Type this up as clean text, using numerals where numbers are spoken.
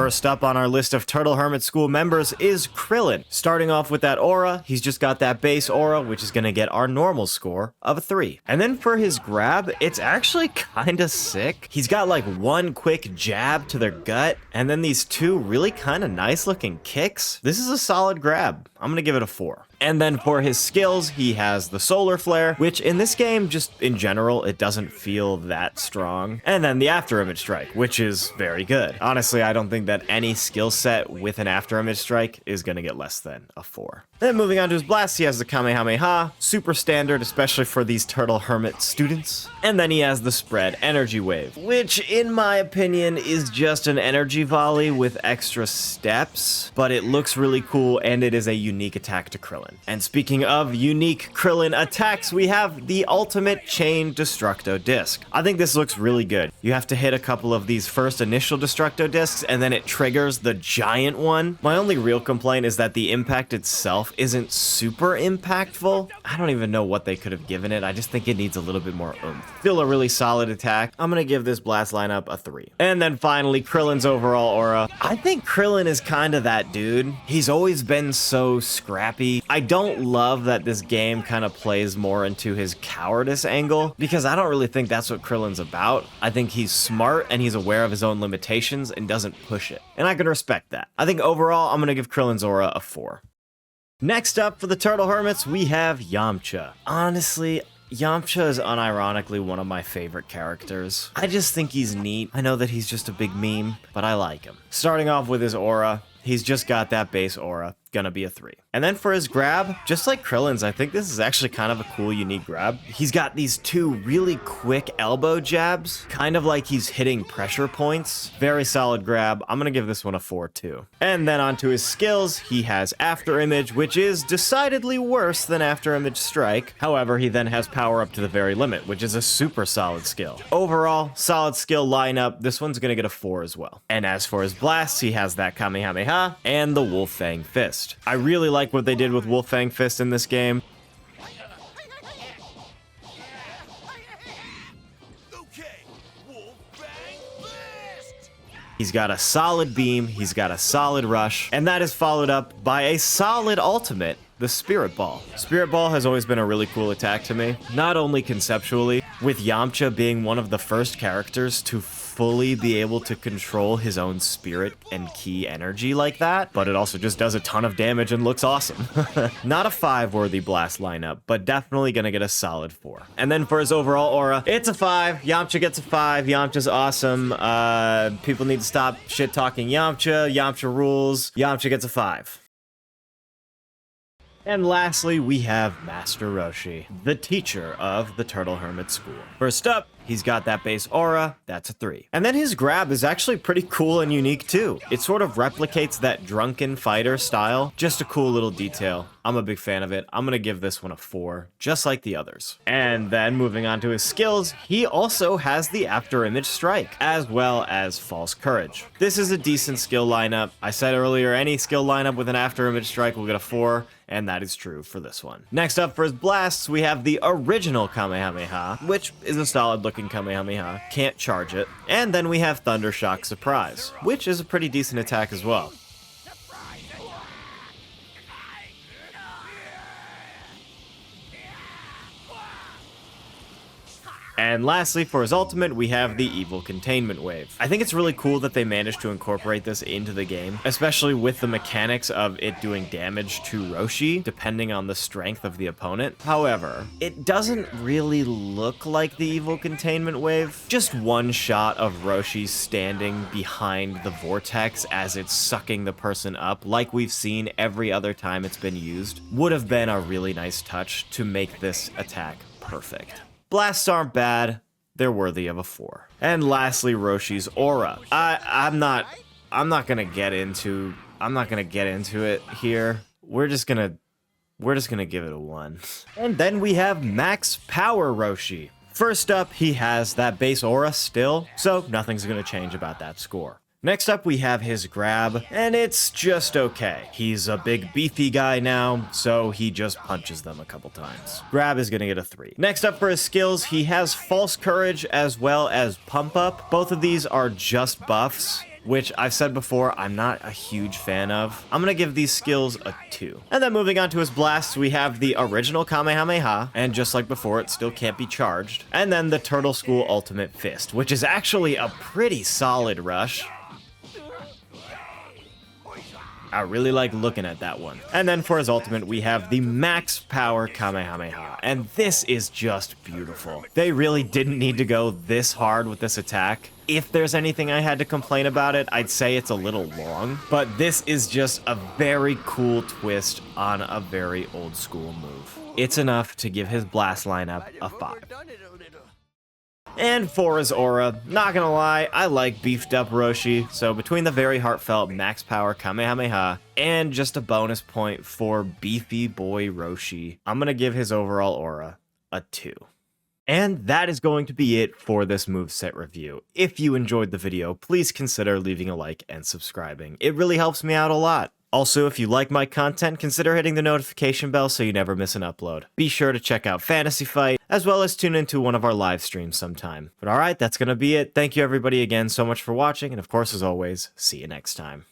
First up on our list of Turtle Hermit School members is Krillin. Starting off with that aura, he's just got that base aura, which is going to get our normal score of a 3. And then for his grab, it's actually kind of sick. He's got like one quick jab to their gut, and then these two really kind of nice looking kicks. This is a solid grab. I'm going to give it a 4. And then for his skills, he has the solar flare, which in this game, just in general, it doesn't feel that strong. And then the after image strike, which is very good. Honestly, I don't think that any skill set with an after image strike is going to get less than a 4. Then moving on to his blast, he has the Kamehameha, super standard, especially for these Turtle Hermit students. And then he has the spread energy wave, which in my opinion is just an energy volley with extra steps, but it looks really cool and it is a unique attack to Krillin. And speaking of unique Krillin attacks, we have the ultimate chain Destructo disc. I think this looks really good. You have to hit a couple of these first initial Destructo discs and then it triggers the giant one. My only real complaint is that the impact itself isn't super impactful. I don't even know what they could have given it. I just think it needs a little bit more oomph. Still a really solid attack. I'm gonna give this blast lineup a 3. And then finally, Krillin's overall aura. I think Krillin is kind of that dude. He's always been so scrappy. I don't love that this game kind of plays more into his cowardice angle, because I don't really think that's what Krillin's about. I think he's smart and he's aware of his own limitations and doesn't push it. And I can respect that. I think overall, I'm gonna give Krillin's aura a 4. Next up for the Turtle Hermits, we have Yamcha. Honestly, Yamcha is unironically one of my favorite characters. I just think he's neat. I know that he's just a big meme, but I like him. Starting off with his aura, he's just got that base aura. Gonna be a 3. And then for his grab, just like Krillin's, I think this is actually kind of a cool, unique grab. He's got these two really quick elbow jabs, kind of like he's hitting pressure points. Very solid grab. I'm gonna give this one a 4 too. And then onto his skills, he has After Image, which is decidedly worse than After Image Strike. However, he then has Power Up to the very limit, which is a super solid skill. Overall, solid skill lineup. This one's gonna get a 4 as well. And as for his blasts, he has that Kamehameha and the Wolf Fang Fist. I really like what they did with Wolf Fang Fist in this game. He's got a solid beam, he's got a solid rush, and that is followed up by a solid ultimate, the Spirit Ball. Spirit Ball has always been a really cool attack to me, not only conceptually, with Yamcha being one of the first characters to fully be able to control his own spirit and ki energy like that, but it also just does a ton of damage and looks awesome. Not a 5-worthy blast lineup, but definitely gonna get a solid 4. And then for his overall aura, it's a 5. Yamcha gets a 5. Yamcha's awesome. People need to stop shit-talking Yamcha. Yamcha rules. Yamcha gets a 5. And lastly, we have Master Roshi, the teacher of the Turtle Hermit School. First up, he's got that base aura, that's a 3. And then his grab is actually pretty cool and unique too. It sort of replicates that drunken fighter style. Just a cool little detail. I'm a big fan of it. I'm gonna give this one a 4, just like the others. And then moving on to his skills, he also has the After Image Strike, as well as False Courage. This is a decent skill lineup. I said earlier, any skill lineup with an After Image Strike will get a 4, and that is true for this one. Next up for his blasts, we have the original Kamehameha, which is a solid looking Kamehameha. Can't charge it. And then we have Thunder Shock Surprise, which is a pretty decent attack as well. And lastly, for his ultimate, we have the Evil Containment Wave. I think it's really cool that they managed to incorporate this into the game, especially with the mechanics of it doing damage to Roshi, depending on the strength of the opponent. However, it doesn't really look like the Evil Containment Wave. Just one shot of Roshi standing behind the vortex as it's sucking the person up, like we've seen every other time it's been used, would have been a really nice touch to make this attack perfect. Blasts aren't bad, they're worthy of a 4. And lastly, Roshi's aura. I'm not gonna get into it here. We're just gonna give it a 1. And then we have Max Power Roshi. First up, he has that base aura still, so nothing's gonna change about that score. Next up, we have his grab, and it's just okay. He's a big beefy guy now, so he just punches them a couple times. Grab is gonna get a 3. Next up for his skills, he has False Courage as well as Pump Up. Both of these are just buffs. which I've said before, I'm not a huge fan of. I'm gonna give these skills a 2. And then moving on to his blasts, we have the original Kamehameha, and just like before, it still can't be charged. And then the Turtle School Ultimate Fist, which is actually a pretty solid rush. I really like looking at that one. And then for his ultimate, we have the Max Power Kamehameha, and this is just beautiful. They really didn't need to go this hard with this attack. If there's anything I had to complain about it, I'd say it's a little long, but this is just a very cool twist on a very old school move. It's enough to give his blast lineup a 5. And for his aura, not gonna lie, I like beefed up Roshi, so between the very heartfelt max power Kamehameha and just a bonus point for beefy boy Roshi, I'm gonna give his overall aura a 2. And that is going to be it for this moveset review. If you enjoyed the video, please consider leaving a like and subscribing. It really helps me out a lot. Also, if you like my content, consider hitting the notification bell so you never miss an upload. Be sure to check out Fantasy Fight, as well as tune into one of our live streams sometime. But alright, that's gonna be it. Thank you everybody again so much for watching, and of course, as always, see you next time.